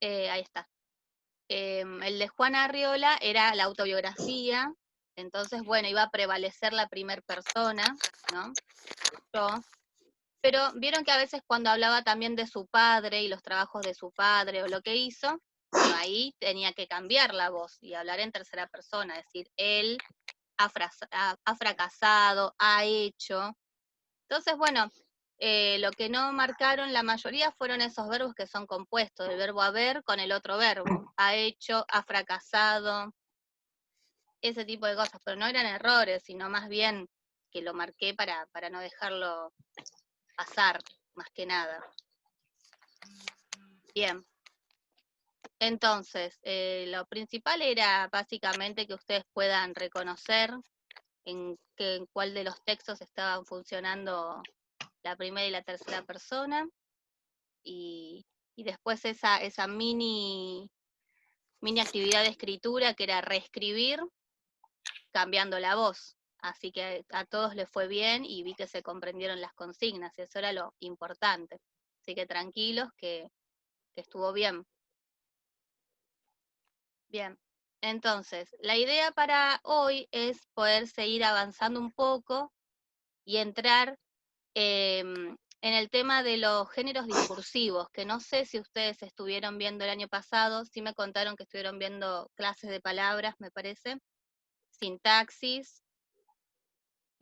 ahí está. El de Juan Arriola era la autobiografía, entonces, bueno, iba a prevalecer la primera persona, ¿no? Yo. Pero vieron que a veces cuando hablaba también de su padre y los trabajos de su padre o lo que hizo, bueno, ahí tenía que cambiar la voz y hablar en tercera persona, decir, él ha fracasado, ha hecho. Entonces, bueno, lo que no marcaron la mayoría fueron esos verbos que son compuestos, el verbo haber con el otro verbo, ha hecho, ha fracasado, ese tipo de cosas, pero no eran errores, sino más bien que lo marqué para no dejarlo pasar, más que nada. Bien, entonces, lo principal era básicamente que ustedes puedan reconocer en cuál de los textos estaban funcionando la primera y la tercera persona, y después esa mini actividad de escritura que era reescribir cambiando la voz. Así que a todos les fue bien y vi que se comprendieron las consignas, y eso era lo importante. Así que tranquilos que estuvo bien. Bien, entonces, la idea para hoy es poder seguir avanzando un poco y entrar en el tema de los géneros discursivos, que no sé si ustedes estuvieron viendo el año pasado, sí me contaron que estuvieron viendo clases de palabras, me parece, sintaxis,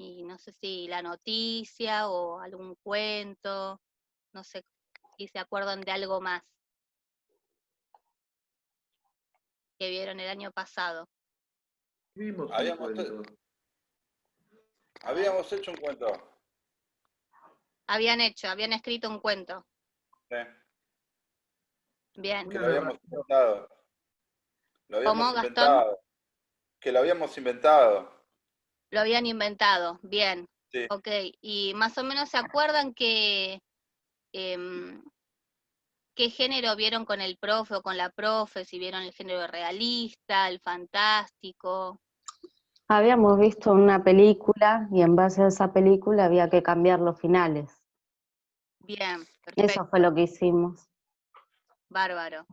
y no sé si la noticia o algún cuento, no sé si se acuerdan de algo más que vieron el año pasado. Vimos un Habíamos, cuento. A ver, habíamos hecho un cuento. habían escrito un cuento. Sí, Bien. que Una lo habíamos narración. inventado. Lo ¿Cómo, habíamos Gastón? inventado. Que lo habíamos inventado. Lo habían inventado. Bien. Sí. Ok. Y más o menos se acuerdan em, qué género vieron con el profe o con la profe, si vieron el género realista, el fantástico. Habíamos visto una película y en base a esa película había que cambiar los finales. Bien, Eso fue perfecto. lo que hicimos. Bárbaro.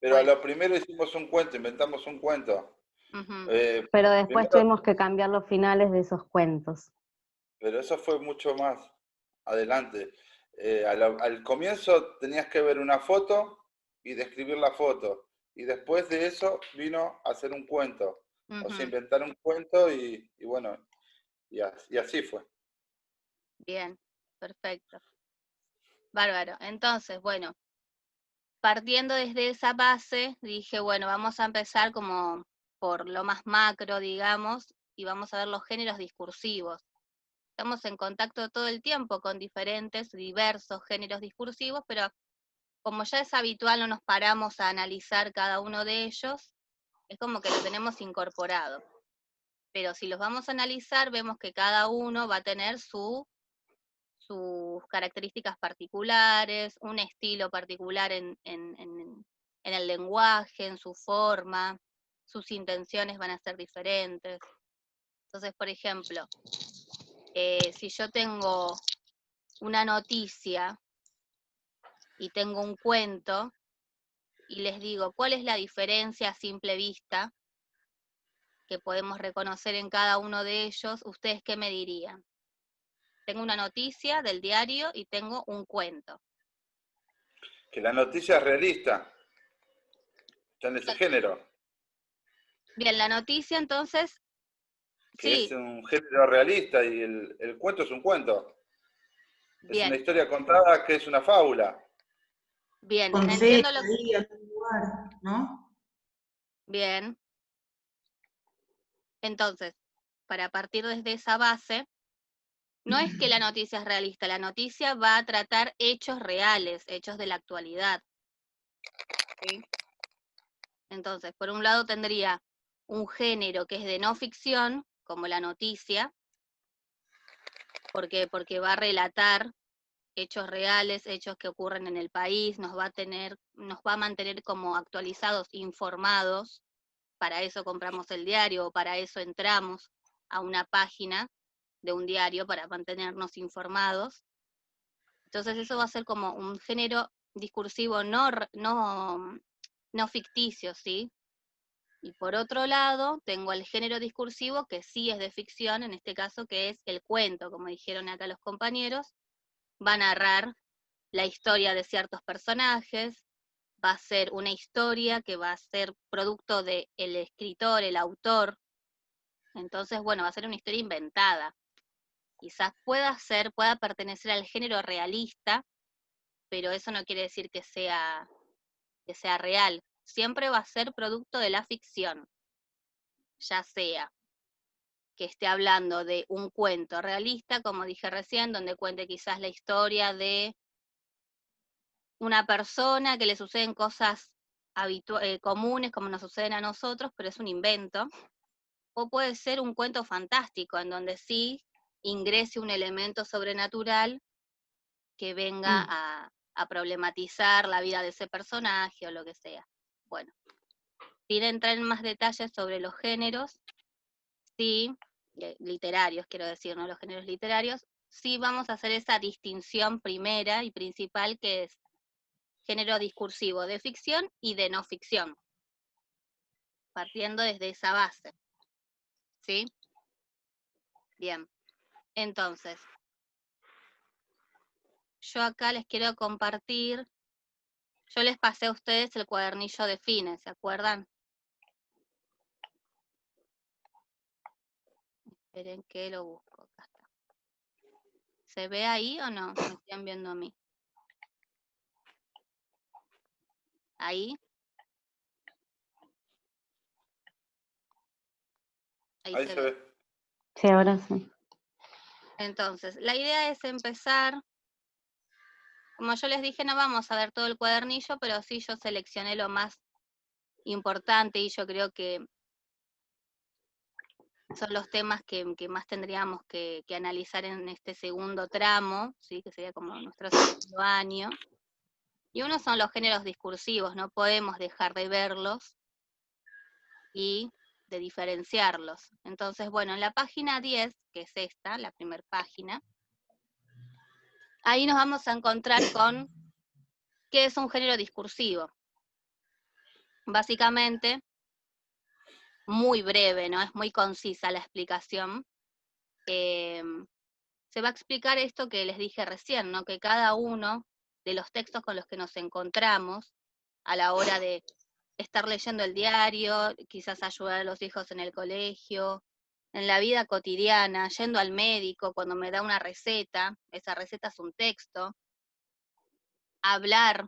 Pero a Bueno. lo primero hicimos un cuento, inventamos un cuento. Ujú. Pero después Primero, tuvimos que cambiar los finales de esos cuentos. pero eso fue mucho más adelante. Al comienzo tenías que ver una foto y describir la foto. Y después de eso vino a hacer un cuento. O sea, Ujú. inventar un cuento y bueno, y así fue. Bien, perfecto. Bárbaro. Entonces, bueno, partiendo desde esa base, dije, bueno, vamos a empezar como por lo más macro, digamos, y vamos a ver los géneros discursivos. Estamos en contacto todo el tiempo con diferentes, diversos géneros discursivos, pero como ya es habitual, no nos paramos a analizar cada uno de ellos, es como que lo tenemos incorporado. Pero si los vamos a analizar, vemos que cada uno va a tener sus características particulares, un estilo particular en el lenguaje, en su forma, sus intenciones van a ser diferentes. Entonces, por ejemplo, si yo tengo una noticia y tengo un cuento y les digo cuál es la diferencia a simple vista que podemos reconocer en cada uno de ellos, ¿ustedes qué me dirían? Tengo una noticia del diario y tengo un cuento. Que la noticia es realista, está en ese género, Bien, la noticia entonces, que sí, es un género realista y el cuento es un cuento. Es una bien, historia contada que es una fábula. bien, Con entiendo fecha, lo que... día, lugar, ¿no? Bien, entonces, para partir desde esa base, no es que la noticia es realista, la noticia va a tratar hechos reales, hechos de la actualidad. ¿Sí? Entonces, por un lado tendría un género que es de no ficción, como la noticia, porque va a relatar hechos reales, hechos que ocurren en el país, nos va a mantener como actualizados, informados. Para eso compramos el diario o para eso entramos a una página de un diario para mantenernos informados. Entonces eso va a ser como un género discursivo no no ficticio, ¿sí? Y por otro lado, tengo el género discursivo, que sí es de ficción, en este caso, que es el cuento, como dijeron acá los compañeros. Va a narrar la historia de ciertos personajes, va a ser una historia que va a ser producto del escritor, el autor. Entonces, bueno, va a ser una historia inventada. Quizás pueda pertenecer al género realista, pero eso no quiere decir que sea real. Siempre va a ser producto de la ficción, ya sea que esté hablando de un cuento realista, como dije recién, donde cuente quizás la historia de una persona que le suceden cosas comunes como nos suceden a nosotros, pero es un invento. O puede ser un cuento fantástico, en donde sí ingrese un elemento sobrenatural que venga a problematizar la vida de ese personaje o lo que sea. Bueno, sin entrar en más detalles sobre los géneros, sí, literarios quiero decir, no los géneros literarios, sí vamos a hacer esa distinción primera y principal, que es género discursivo de ficción y de no ficción, partiendo desde esa base, ¿sí? Bien, entonces, yo acá les quiero compartir, yo les pasé a ustedes el cuadernillo de fines, ¿se acuerdan? Esperen que lo busco, acá está. ¿Se ve ahí o no? ¿Me están viendo a mí? ¿Ahí? Ahí se se ve. ve. Sí, ahora sí. Entonces, la idea es empezar, como yo les dije, no vamos a ver todo el cuadernillo, pero sí yo seleccioné lo más importante y yo creo que son los temas que más tendríamos que analizar en este segundo tramo, ¿sí? Que sería como nuestro segundo año. Y uno son los géneros discursivos, no podemos dejar de verlos y de diferenciarlos. Entonces, bueno, en la página 10, que es esta, la primera página, ahí nos vamos a encontrar con qué es un género discursivo. Básicamente, muy breve, ¿no? Es muy concisa la explicación. Se va a explicar esto que les dije recién, ¿no? Que cada uno de los textos con los que nos encontramos a la hora de estar leyendo el diario, quizás ayudar a los hijos en el colegio, en la vida cotidiana, yendo al médico, cuando me da una receta, esa receta es un texto, hablar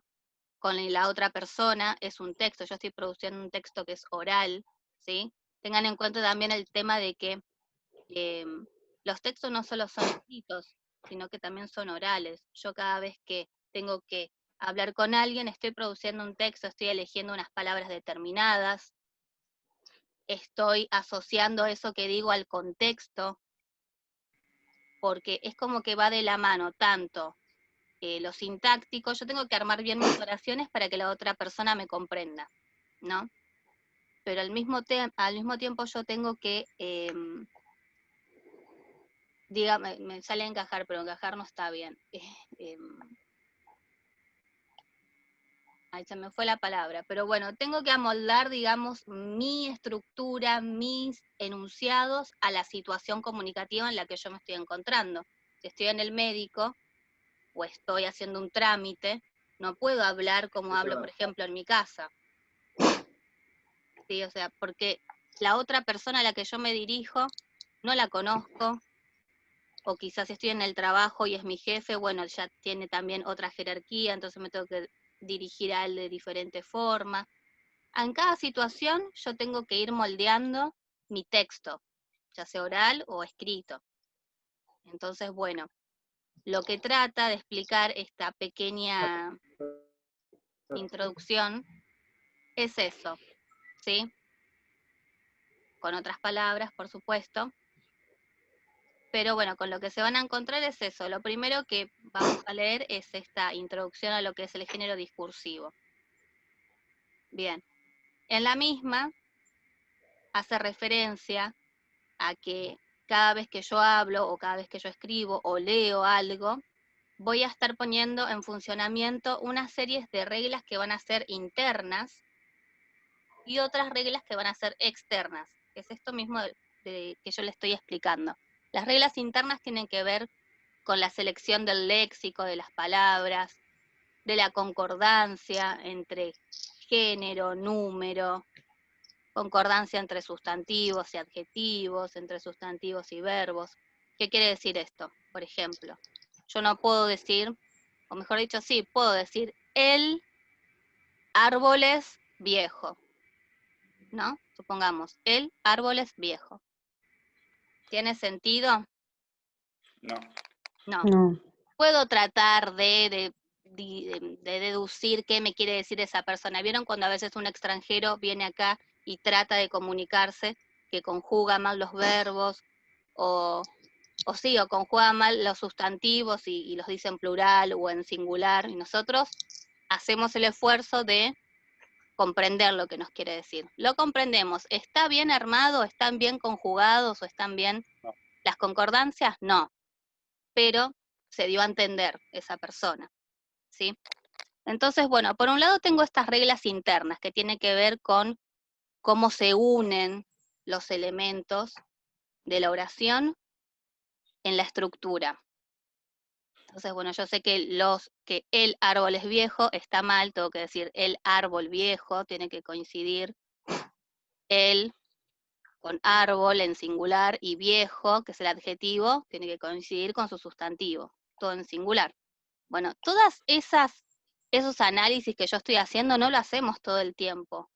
con la otra persona es un texto, yo estoy produciendo un texto que es oral, ¿sí? Tengan en cuenta también el tema de que los textos no solo son escritos, sino que también son orales. Yo cada vez que tengo que hablar con alguien, estoy produciendo un texto, estoy eligiendo unas palabras determinadas, estoy asociando eso que digo al contexto, porque es como que va de la mano tanto lo sintáctico, yo tengo que armar bien mis oraciones para que la otra persona me comprenda, ¿no? Pero al mismo tiempo yo tengo que, me sale encajar, pero encajar no está bien. Ahí se me fue la palabra, pero bueno, tengo que amoldar, digamos, mi estructura, mis enunciados a la situación comunicativa en la que yo me estoy encontrando. Si estoy en el médico o estoy haciendo un trámite, no puedo hablar como hablo, por ejemplo, en mi casa. ¿Sí? O sea, porque la otra persona a la que yo me dirijo no la conozco, o quizás estoy en el trabajo y es mi jefe, bueno, ya tiene también otra jerarquía, entonces me tengo que dirigir a él de diferente forma. En cada situación yo tengo que ir moldeando mi texto, ya sea oral o escrito. Entonces, bueno, lo que trata de explicar esta pequeña introducción es eso, ¿sí? Con otras palabras, por supuesto. Pero bueno, con lo que se van a encontrar es eso. Lo primero que vamos a leer es esta introducción a lo que es el género discursivo. Bien, en la misma hace referencia a que cada vez que yo hablo o cada vez que yo escribo o leo algo, voy a estar poniendo en funcionamiento una serie de reglas que van a ser internas y otras reglas que van a ser externas, que es esto mismo que yo le estoy explicando. Las reglas internas tienen que ver con la selección del léxico, de las palabras, de la concordancia entre género, número, concordancia entre sustantivos y adjetivos, entre sustantivos y verbos. ¿Qué quiere decir esto? Por ejemplo, yo no puedo decir, o mejor dicho, sí, puedo decir el árbol es viejo, ¿no? Supongamos, el árbol es viejo. ¿Tiene sentido? No. No. No. Puedo tratar de deducir qué me quiere decir esa persona. ¿Vieron cuando a veces un extranjero viene acá y trata de comunicarse, que conjuga mal los verbos, o conjuga mal los sustantivos y los dice en plural o en singular, y nosotros hacemos el esfuerzo de comprender lo que nos quiere decir. Lo comprendemos. ¿Está bien armado? ¿Están bien conjugados? ¿O están bien No. las concordancias? No. Pero se dio a entender esa persona, ¿sí? Entonces, bueno, por un lado tengo estas reglas internas que tienen que ver con cómo se unen los elementos de la oración en la estructura. Entonces, bueno, yo sé que el árbol es viejo está mal, tengo que decir el árbol viejo, tiene que coincidir el con árbol en singular y viejo, que es el adjetivo, tiene que coincidir con su sustantivo, todo en singular. Bueno, todas esos análisis que yo estoy haciendo no lo hacemos todo el tiempo.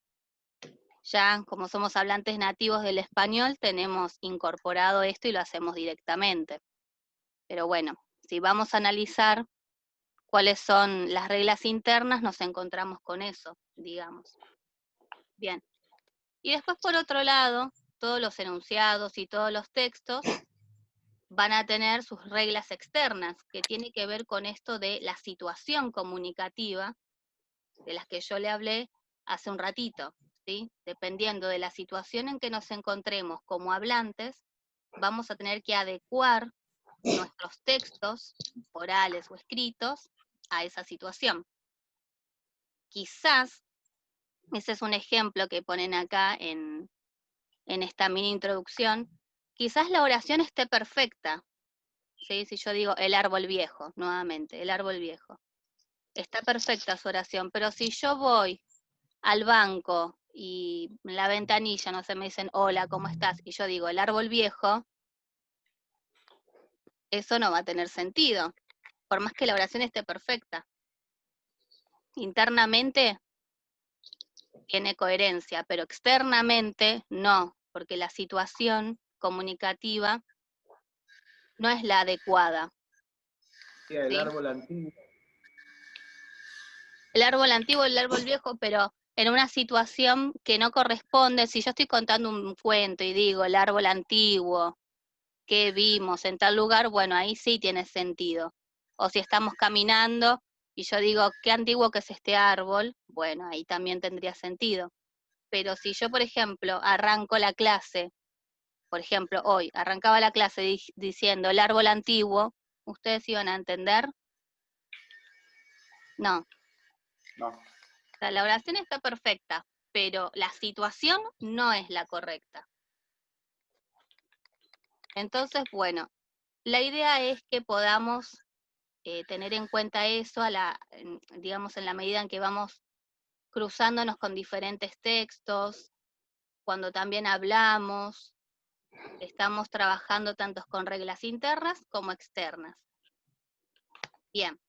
Ya como somos hablantes nativos del español, tenemos incorporado esto y lo hacemos directamente. Pero bueno, si vamos a analizar cuáles son las reglas internas, nos encontramos con eso, digamos. Bien. Y después, por otro lado, todos los enunciados y todos los textos van a tener sus reglas externas, que tiene que ver con esto de la situación comunicativa, de las que yo le hablé hace un ratito, ¿sí? Dependiendo de la situación en que nos encontremos como hablantes, vamos a tener que adecuar nuestros textos, orales o escritos, a esa situación. Quizás, ese es un ejemplo que ponen acá en esta mini introducción, quizás la oración esté perfecta, ¿sí? Si yo digo el árbol viejo, nuevamente, el árbol viejo, está perfecta su oración, pero si yo voy al banco y en la ventanilla, no sé, me dicen, hola, ¿cómo estás? Y yo digo, el árbol viejo, eso no va a tener sentido, por más que la oración esté perfecta. Internamente tiene coherencia, pero externamente no, porque la situación comunicativa no es la adecuada. El ¿sí? árbol antiguo. El árbol antiguo, el árbol viejo, pero en una situación que no corresponde, si yo estoy contando un cuento y digo el árbol antiguo, que vimos en tal lugar, bueno, ahí sí tiene sentido. O si estamos caminando y yo digo, qué antiguo que es este árbol, bueno, ahí también tendría sentido. Pero si yo, por ejemplo, arranco la clase, por ejemplo, hoy, arrancaba la clase diciendo el árbol antiguo, ¿ustedes iban a entender? No. No. O sea, la oración está perfecta, pero la situación no es la correcta. Entonces, bueno, la idea es que podamos tener en cuenta eso, digamos, en la medida en que vamos cruzándonos con diferentes textos, cuando también hablamos, estamos trabajando tanto con reglas internas como externas. Bien,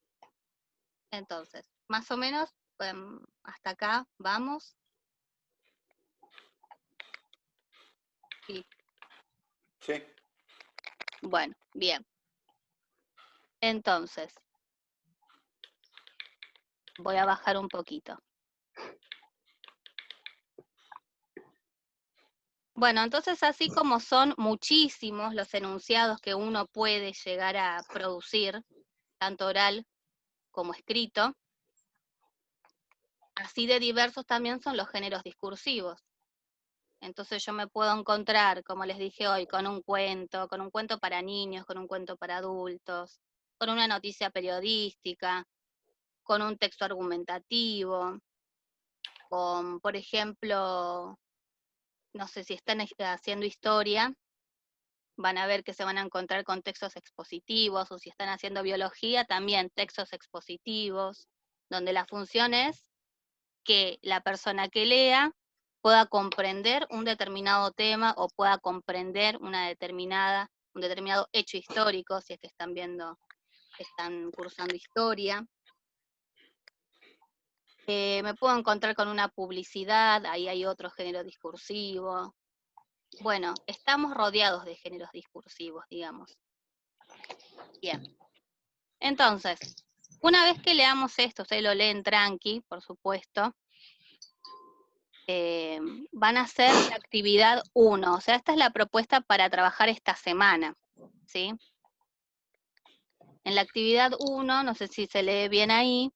entonces, más o menos, hasta acá vamos. Sí. Sí. Bueno, bien. Entonces, voy a bajar un poquito. Bueno, entonces así como son muchísimos los enunciados que uno puede llegar a producir, tanto oral como escrito, así de diversos también son los géneros discursivos. Entonces yo me puedo encontrar, como les dije hoy, con un cuento para niños, con un cuento para adultos, con una noticia periodística, con un texto argumentativo, con, por ejemplo, no sé si están haciendo historia, van a ver que se van a encontrar con textos expositivos, o si están haciendo biología, también textos expositivos, donde la función es que la persona que lea pueda comprender un determinado tema o pueda comprender un determinado hecho histórico, si es que están cursando historia. Me puedo encontrar con una publicidad, ahí hay otro género discursivo. Bueno, estamos rodeados de géneros discursivos, digamos. Bien. Entonces, una vez que leamos esto, ustedes lo leen tranqui, por supuesto, van a hacer la actividad 1, o sea, esta es la propuesta para trabajar esta semana, ¿sí? En la actividad 1, no sé si se lee bien ahí,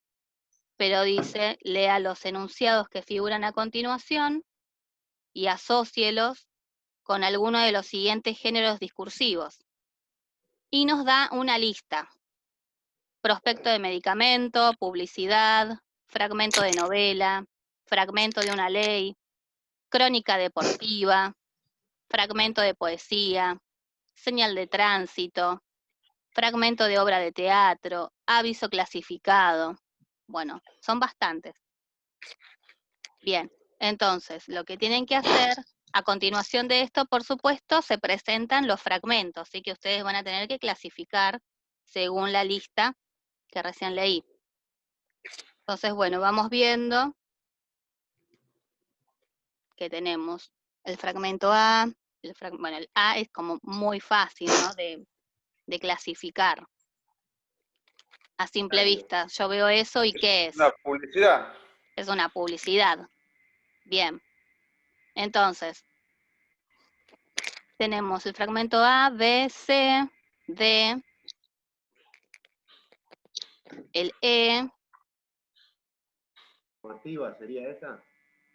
pero dice, lea los enunciados que figuran a continuación y asócielos con alguno de los siguientes géneros discursivos. Y nos da una lista: prospecto de medicamento, publicidad, fragmento de novela, fragmento de una ley, crónica deportiva, fragmento de poesía, señal de tránsito, fragmento de obra de teatro, aviso clasificado. Bueno, son bastantes. Bien, entonces, lo que tienen que hacer, a continuación de esto, por supuesto, se presentan los fragmentos, así que ustedes van a tener que clasificar según la lista que recién leí. Entonces, bueno, vamos viendo que tenemos el fragmento A, bueno, el A es como muy fácil, ¿no?, de clasificar. A simple vista, yo veo eso y ¿qué es? ¿Una publicidad? Es una publicidad. Bien. Entonces, tenemos el fragmento A, B, C, D, el E. ¿Informativa sería esa?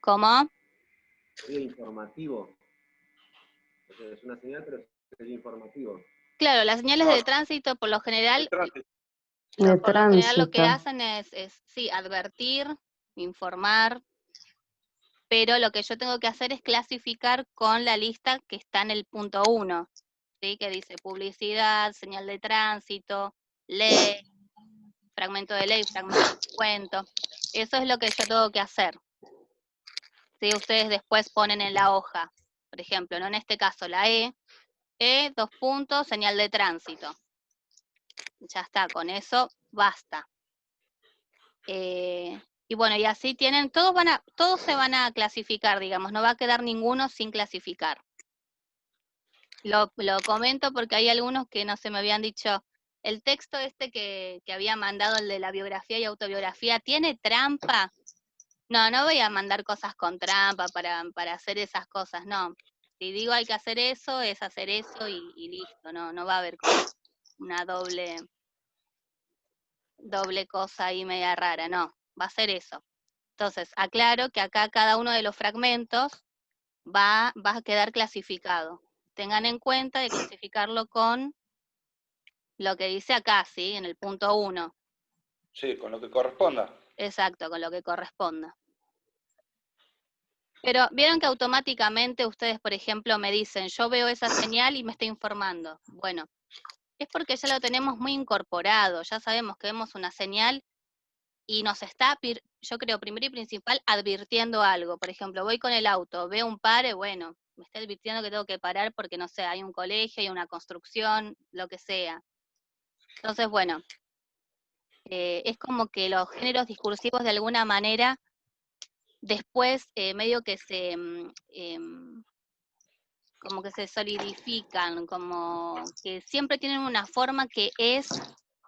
¿Cómo? Sería informativo. O sea, es una señal, pero sería informativo. Claro, las señales de tránsito por lo general, De por lo general lo que tránsito. hacen es sí, advertir, informar, pero lo que yo tengo que hacer es clasificar con la lista que está en el punto 1, ¿sí? Que dice publicidad, señal de tránsito, ley, fragmento de ley, fragmento de cuento. Eso es lo que yo tengo que hacer. ¿Sí? Ustedes después ponen en la hoja, por ejemplo, ¿no? En este caso la E, 2 puntos, señal de tránsito. Ya está, con eso basta. Y bueno, y así tienen, todos se van a clasificar, digamos, no va a quedar ninguno sin clasificar. Lo comento porque hay algunos que no se me habían dicho, el texto este que había mandado, el de la biografía y autobiografía, ¿tiene trampa? No, no voy a mandar cosas con trampa para hacer esas cosas, no. Si digo hay que hacer eso, es hacer eso y listo, no va a haber como una doble cosa ahí media rara, no, va a ser eso. Entonces, aclaro que acá cada uno de los fragmentos va a quedar clasificado. Tengan en cuenta de clasificarlo con lo que dice acá, ¿sí? En el punto 1. Sí, con lo que corresponda. Exacto, con lo que corresponda. Pero vieron que automáticamente ustedes, por ejemplo, me dicen, yo veo esa señal y me estoy informando. Bueno, es porque ya lo tenemos muy incorporado, ya sabemos que vemos una señal y nos está, yo creo, primero y principal, advirtiendo algo. Por ejemplo, voy con el auto, veo un pare, bueno, me está advirtiendo que tengo que parar porque, no sé, hay un colegio, hay una construcción, lo que sea. Entonces, bueno, es como que los géneros discursivos de alguna manera después medio que como que se solidifican, como que siempre tienen una forma que es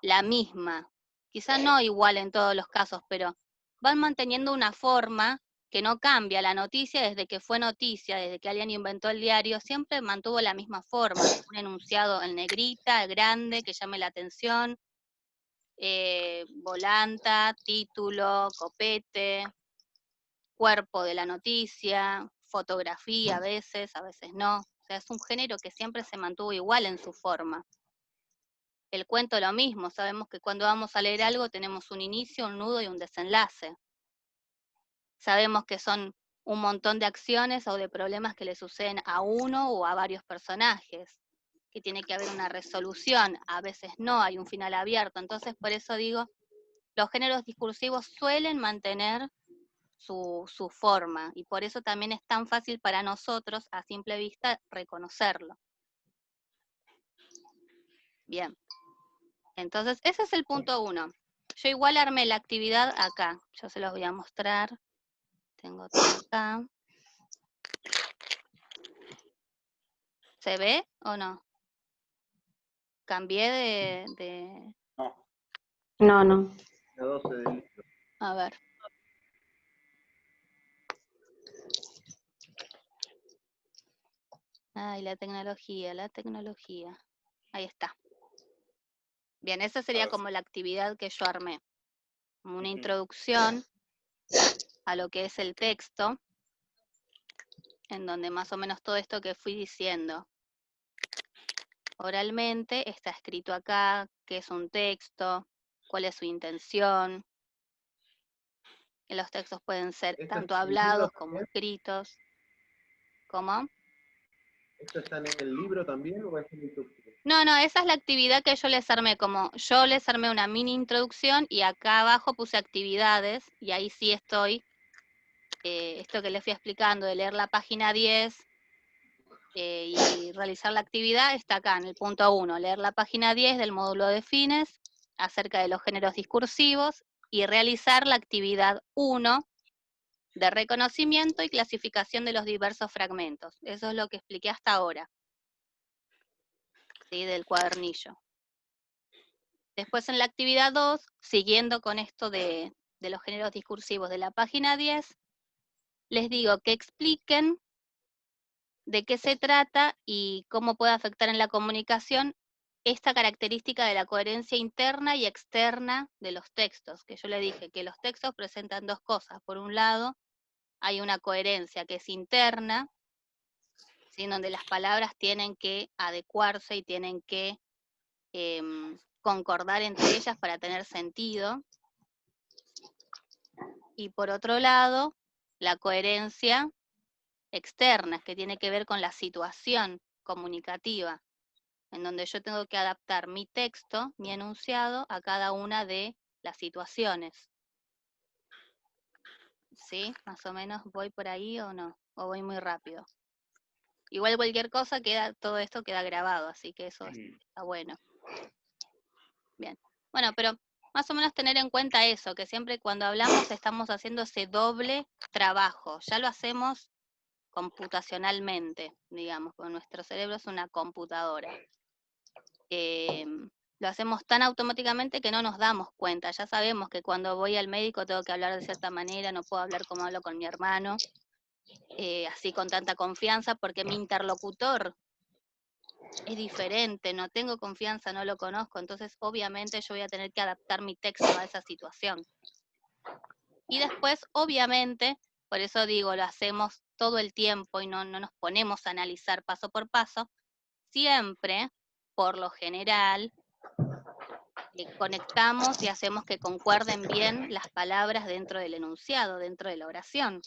la misma. Quizá no igual en todos los casos, pero van manteniendo una forma que no cambia. La noticia, desde que fue noticia, desde que alguien inventó el diario, siempre mantuvo la misma forma. Un enunciado en negrita, grande, que llame la atención, volanta, título, copete, cuerpo de la noticia, fotografía a veces no. O sea, es un género que siempre se mantuvo igual en su forma. El cuento lo mismo, sabemos que cuando vamos a leer algo tenemos un inicio, un nudo y un desenlace. sabemos que son un montón de acciones o de problemas que le suceden a uno o a varios personajes, que tiene que haber una resolución, a veces no, hay un final abierto. Entonces, por eso digo, los géneros discursivos suelen mantener su forma, y por eso también es tan fácil para nosotros, a simple vista, reconocerlo. Bien. Entonces, ese es el punto 1. Yo igual armé la actividad acá. Yo se los voy a mostrar. Tengo todo acá. ¿Se ve o no? Cambié de... No, no. La 12 del libro. A ver. Ay, la tecnología, la tecnología. Ahí está. Bien, esa sería como la actividad que yo armé. Una introducción a lo que es el texto, en donde más o menos todo esto que fui diciendo oralmente está escrito acá, qué es un texto, cuál es su intención. Los textos pueden ser ¿Esto tanto está en el libro hablados como también? escritos. ¿Cómo? ¿Esto está en el libro también o es en YouTube? No, esa es la actividad que yo les armé, como yo les armé una mini introducción y acá abajo puse actividades, y ahí sí estoy, esto que les fui explicando, de leer la página 10 y realizar la actividad, está acá en el punto 1, leer la página 10 del módulo de fines, acerca de los géneros discursivos, y realizar la actividad 1, de reconocimiento y clasificación de los diversos fragmentos. Eso es lo que expliqué hasta ahora, ¿sí? Del cuadernillo. Después en la actividad 2, siguiendo con esto de los géneros discursivos de la página 10, les digo que expliquen de qué se trata y cómo puede afectar en la comunicación esta característica de la coherencia interna y externa de los textos, que yo le dije que los textos presentan dos cosas. Por un lado, hay una coherencia que es interna, ¿sí? En donde las palabras tienen que adecuarse y tienen que concordar entre ellas para tener sentido. Y por otro lado, la coherencia externa, que tiene que ver con la situación comunicativa, en donde yo tengo que adaptar mi texto, mi enunciado, a cada una de las situaciones. ¿Sí? Más o menos voy por ahí o no, o voy muy rápido. Igual cualquier cosa todo esto queda grabado, así que eso está bueno. Bien. Bueno, pero más o menos tener en cuenta eso, que siempre cuando hablamos estamos haciendo ese doble trabajo. Ya lo hacemos computacionalmente, digamos, porque nuestro cerebro es una computadora. Lo hacemos tan automáticamente que no nos damos cuenta. Ya sabemos que cuando voy al médico tengo que hablar de cierta manera, no puedo hablar como hablo con mi hermano, así con tanta confianza, porque mi interlocutor es diferente, no tengo confianza, no lo conozco, entonces obviamente yo voy a tener que adaptar mi texto a esa situación. Y después, obviamente, por eso digo, lo hacemos todo el tiempo y no nos ponemos a analizar paso por paso, siempre, por lo general, conectamos y hacemos que concuerden bien las palabras dentro del enunciado, dentro de la oración.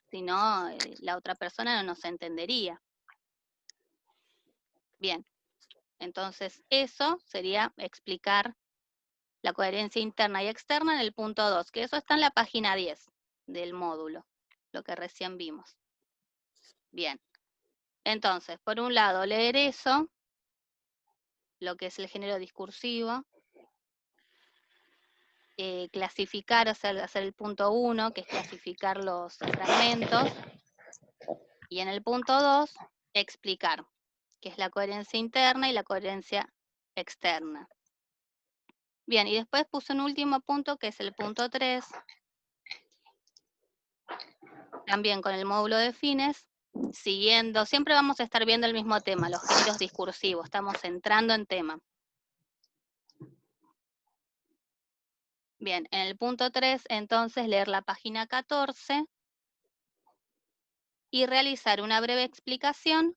Si no, la otra persona no nos entendería. Bien, entonces eso sería explicar la coherencia interna y externa en el punto 2, que eso está en la página 10 del módulo, lo que recién vimos. Bien, entonces, por un lado, leer eso, lo que es el género discursivo, clasificar, hacer el punto 1, que es clasificar los fragmentos, y en el punto 2, explicar, que es la coherencia interna y la coherencia externa. Bien, y después puse un último punto, que es el punto 3, también con el módulo de fines, siguiendo, siempre vamos a estar viendo el mismo tema, los géneros discursivos, estamos entrando en tema. Bien, en el punto 3, entonces, leer la página 14 y realizar una breve explicación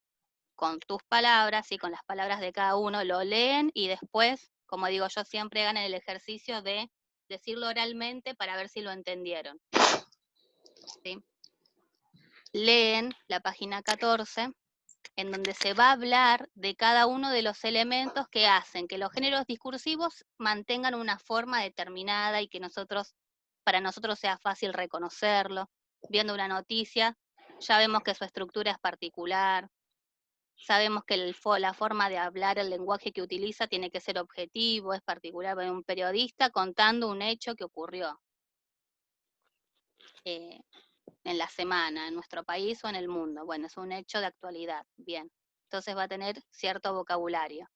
con tus palabras y con las palabras de cada uno, lo leen y después, como digo yo siempre, hagan el ejercicio de decirlo oralmente para ver si lo entendieron. ¿sí? Leen la página 14, en donde se va a hablar de cada uno de los elementos que hacen que los géneros discursivos mantengan una forma determinada y que para nosotros sea fácil reconocerlo. Viendo una noticia, ya vemos que su estructura es particular, sabemos que la forma de hablar, el lenguaje que utiliza tiene que ser objetivo, es particular para un periodista contando un hecho que ocurrió en la semana, en nuestro país o en el mundo. Bueno, es un hecho de actualidad, bien. Entonces va a tener cierto vocabulario.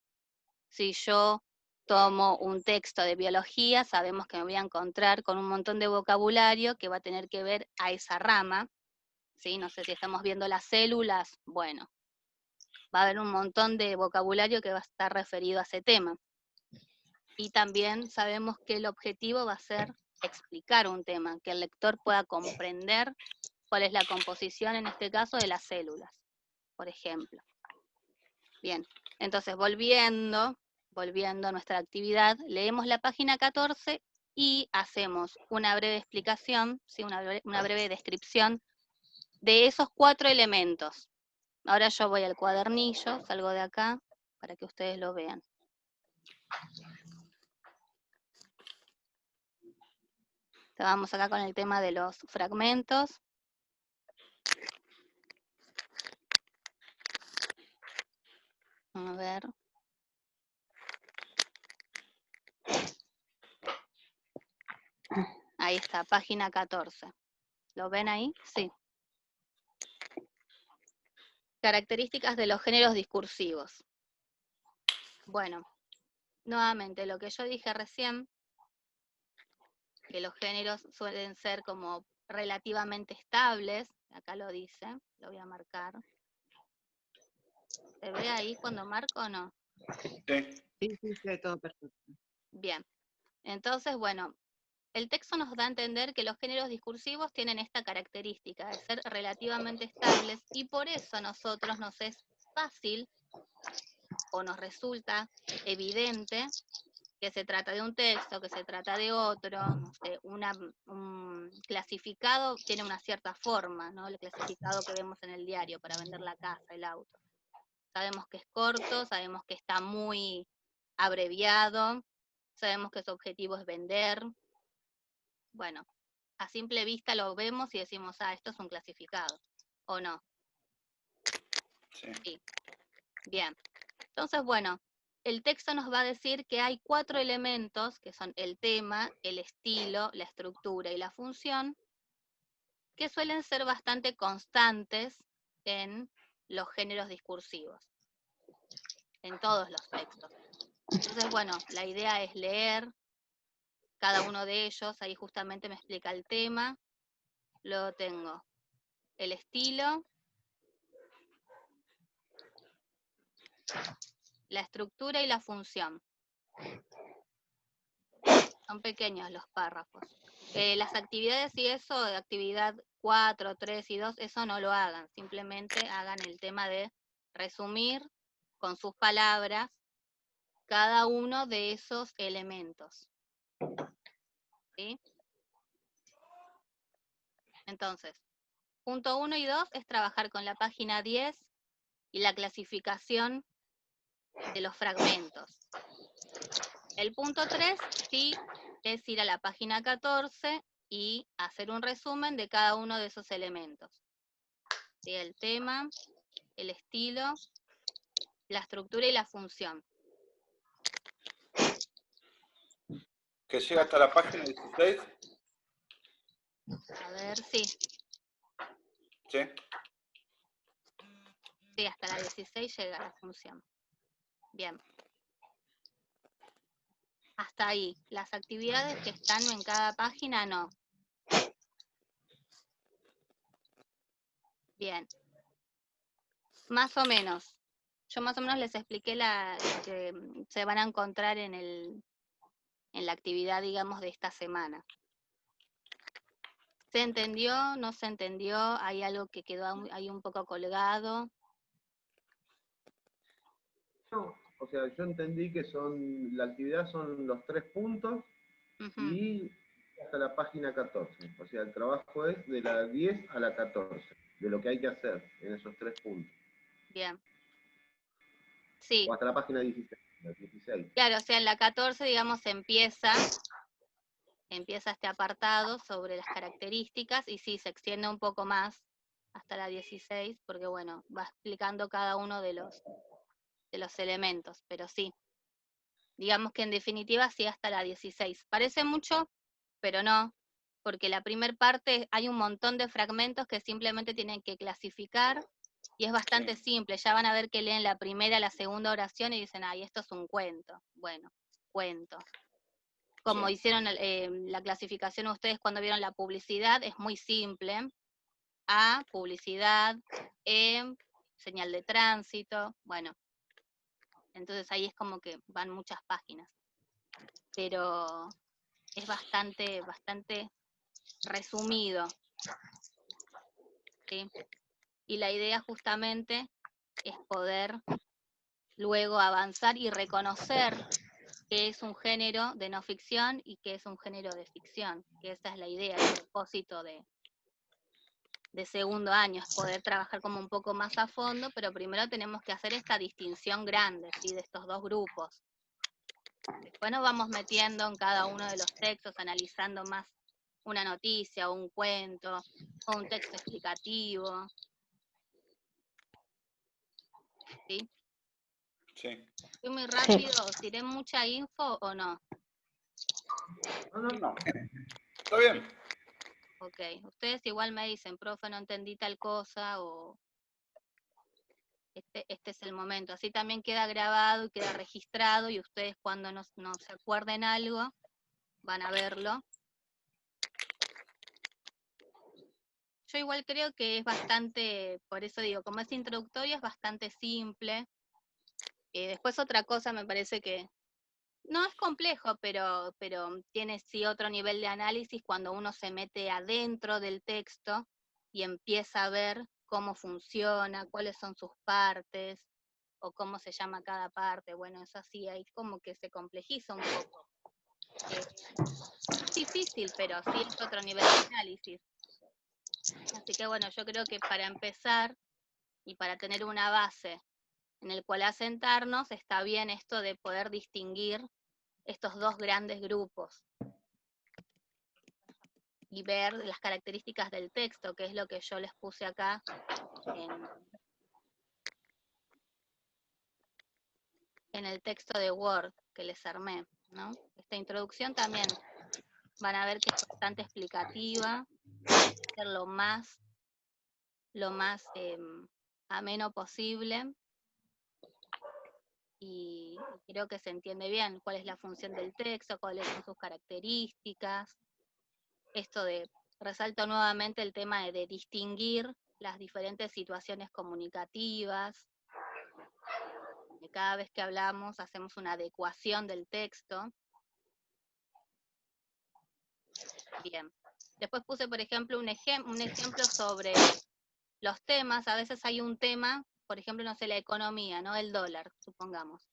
Si yo tomo un texto de biología, sabemos que me voy a encontrar con un montón de vocabulario que va a tener que ver a esa rama, ¿sí? No sé si estamos viendo las células, bueno, va a haber un montón de vocabulario que va a estar referido a ese tema. Y también sabemos que el objetivo va a ser explicar un tema, que el lector pueda comprender cuál es la composición, en este caso, de las células, por ejemplo. Bien, entonces volviendo a nuestra actividad, leemos la página 14 y hacemos una breve explicación, ¿sí? una breve descripción de esos 4 elementos. Ahora yo voy al cuadernillo, salgo de acá para que ustedes lo vean. Vamos acá con el tema de los fragmentos. A ver. Ahí está, página 14. ¿Lo ven ahí? Sí. Características de los géneros discursivos. Bueno, nuevamente lo que yo dije recién, que los géneros suelen ser como relativamente estables, acá lo dice, lo voy a marcar. ¿Se ve ahí cuando marco o no? Sí. Sí, todo perfecto. Bien, entonces, bueno, el texto nos da a entender que los géneros discursivos tienen esta característica de ser relativamente estables y por eso a nosotros nos es fácil o nos resulta evidente que se trata de un texto, que se trata de otro, no sé, un clasificado tiene una cierta forma, ¿no? El clasificado que vemos en el diario para vender la casa, el auto. Sabemos que es corto, sabemos que está muy abreviado, sabemos que su objetivo es vender. Bueno, a simple vista lo vemos y decimos, ah, esto es un clasificado, ¿o no? Sí. Bien. Entonces, bueno, el texto nos va a decir que hay 4 elementos, que son el tema, el estilo, la estructura y la función, que suelen ser bastante constantes en los géneros discursivos, en todos los textos. Entonces, bueno, la idea es leer cada uno de ellos, ahí justamente me explica el tema, luego tengo el estilo, la estructura y la función. Son pequeños los párrafos. Las actividades y eso, de actividad 4, 3 y 2, eso no lo hagan. Simplemente hagan el tema de resumir con sus palabras cada uno de esos elementos. ¿Sí? Entonces, punto 1 y 2 es trabajar con la página 10 y la clasificación de los fragmentos. El punto 3 sí es ir a la página 14 y hacer un resumen de cada uno de esos elementos. ¿Sí? El tema, el estilo, la estructura y la función. ¿Que llega hasta la página 16? A ver, sí. Sí. Sí, hasta la 16 llega la función. Bien. Hasta ahí. Las actividades que están en cada página, no. Bien. Más o menos. Yo más o menos les expliqué lo que se van a encontrar en la actividad, digamos, de esta semana. ¿Se entendió? ¿No se entendió? ¿Hay algo que quedó ahí un poco colgado? No, o sea, yo entendí que la actividad son los 3 puntos Ujú. y hasta la página 14. O sea, el trabajo es de la 10 a la 14, de lo que hay que hacer en esos 3 puntos. Bien. Sí. O hasta la página 16. La 16. Claro, o sea, en la 14, digamos, empieza este apartado sobre las características, y sí, se extiende un poco más hasta la 16, porque bueno, va explicando cada uno de los elementos, pero sí. Digamos que en definitiva sí hasta la 16. Parece mucho, pero no, porque la primer parte hay un montón de fragmentos que simplemente tienen que clasificar, y es bastante simple. Ya van a ver que leen la primera, la segunda oración y dicen, ay, esto es un cuento. Bueno, cuento. Como hicieron la clasificación ustedes cuando vieron la publicidad, es muy simple. A, publicidad, señal de tránsito, bueno. Entonces ahí es como que van muchas páginas. Pero es bastante resumido, ¿sí? Y la idea justamente es poder luego avanzar y reconocer que es un género de no ficción y que es un género de ficción, que esa es la idea, el propósito de segundo año, es poder trabajar como un poco más a fondo, pero primero tenemos que hacer esta distinción grande, ¿sí? De estos dos grupos. Después nos vamos metiendo en cada uno de los textos, analizando más una noticia, o un cuento, o un texto explicativo. ¿Sí? Sí. ¿Fui muy rápido? ¿Tiré mucha info o no? No. Está bien. Ok. Ustedes igual me dicen, profe, no entendí tal cosa, o este es el momento. Así también queda grabado y queda registrado, y ustedes cuando no se acuerden algo, van a verlo. Yo igual creo que es bastante, por eso digo, como es introductorio, es bastante simple. Después otra cosa me parece que no es complejo, pero tiene sí otro nivel de análisis cuando uno se mete adentro del texto y empieza a ver cómo funciona, cuáles son sus partes, o cómo se llama cada parte. Bueno, eso sí, ahí como que se complejiza un poco. Es difícil, pero sí es otro nivel de análisis. Así que bueno, yo creo que para empezar y para tener una base en el cual asentarnos, está bien esto de poder distinguir estos dos grandes grupos y ver las características del texto, que es lo que yo les puse acá en el texto de Word que les armé, ¿no? Esta introducción también van a ver que es bastante explicativa, ser lo más ameno posible, y creo que se entiende bien cuál es la función del texto, cuáles son sus características. Esto de, resalto nuevamente el tema de distinguir las diferentes situaciones comunicativas. De cada vez que hablamos hacemos una adecuación del texto. Bien. Después puse, por ejemplo, un ejemplo sobre los temas. A veces hay un tema, por ejemplo, no sé, la economía, ¿no? El dólar, supongamos.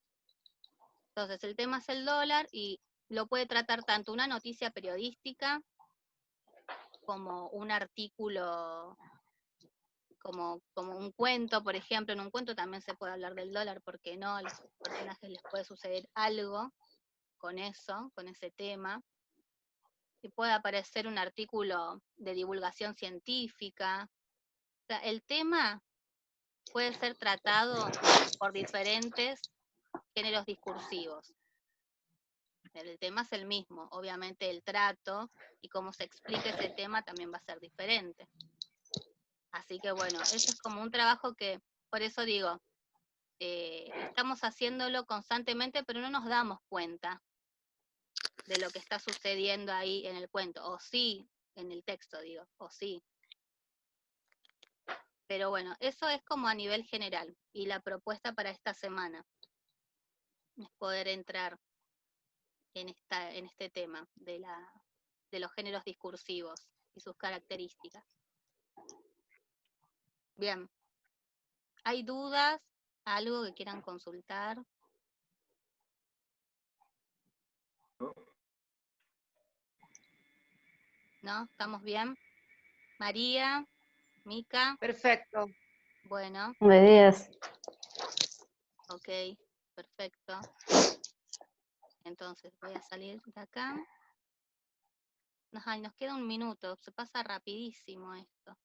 Entonces, el tema es el dólar y lo puede tratar tanto una noticia periodística como un artículo, como un cuento, por ejemplo. En un cuento también se puede hablar del dólar, ¿por qué no? A los personajes les puede suceder algo con eso, con ese tema. Y puede aparecer un artículo de divulgación científica. O sea, el tema puede ser tratado por diferentes géneros discursivos. El tema es el mismo, obviamente el trato y cómo se explica ese tema también va a ser diferente. Así que bueno, ese es como un trabajo que, por eso digo, estamos haciéndolo constantemente, pero no nos damos cuenta de lo que está sucediendo ahí en el cuento, o sí, en el texto digo, o sí. Pero bueno, eso es como a nivel general, y la propuesta para esta semana es poder entrar en este tema de los géneros discursivos y sus características. Bien, ¿hay dudas? ¿Algo que quieran consultar? ¿No? ¿Estamos bien? María, Mica, Perfecto. bueno, De 10. ok, perfecto. Entonces voy a salir de acá. Ay, nos queda un minuto, se pasa rapidísimo esto.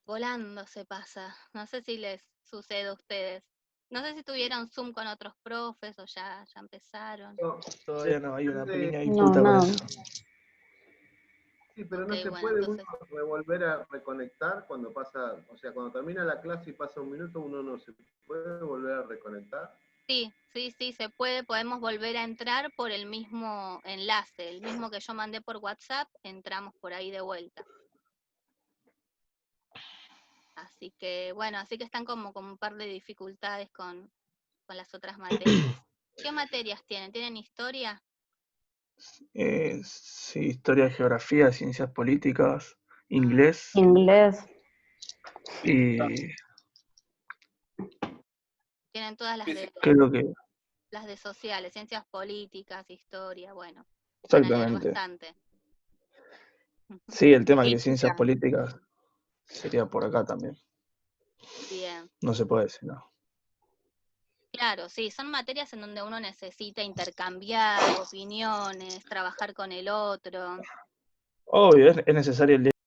Volando se pasa. No sé si les sucede a ustedes. No sé si tuvieron Zoom con otros profes o ya empezaron. No, Todavía no, hay una pequeña No, disputa con nada. eso. sí, pero Ok, no se bueno, puede entonces, uno volver a reconectar cuando pasa, o sea, cuando termina la clase y pasa un minuto, uno no se puede volver a reconectar. sí, se puede, podemos volver a entrar por el mismo enlace, el mismo que yo mandé por WhatsApp, entramos por ahí de vuelta. Así que, bueno, así que están como con un par de dificultades con las otras materias. ¿Qué materias tienen? ¿Tienen historia? Sí, historia, geografía, ciencias políticas, inglés Inglés. y Tienen todas creo que las de sociales, ciencias políticas, historia, bueno, van a leer exactamente. bastante. Sí, el tema es que Política. ciencias políticas sería por acá también. Bien, No se puede decir, no. claro, sí, son materias en donde uno necesita intercambiar opiniones, trabajar con el otro. Obvio, es necesario el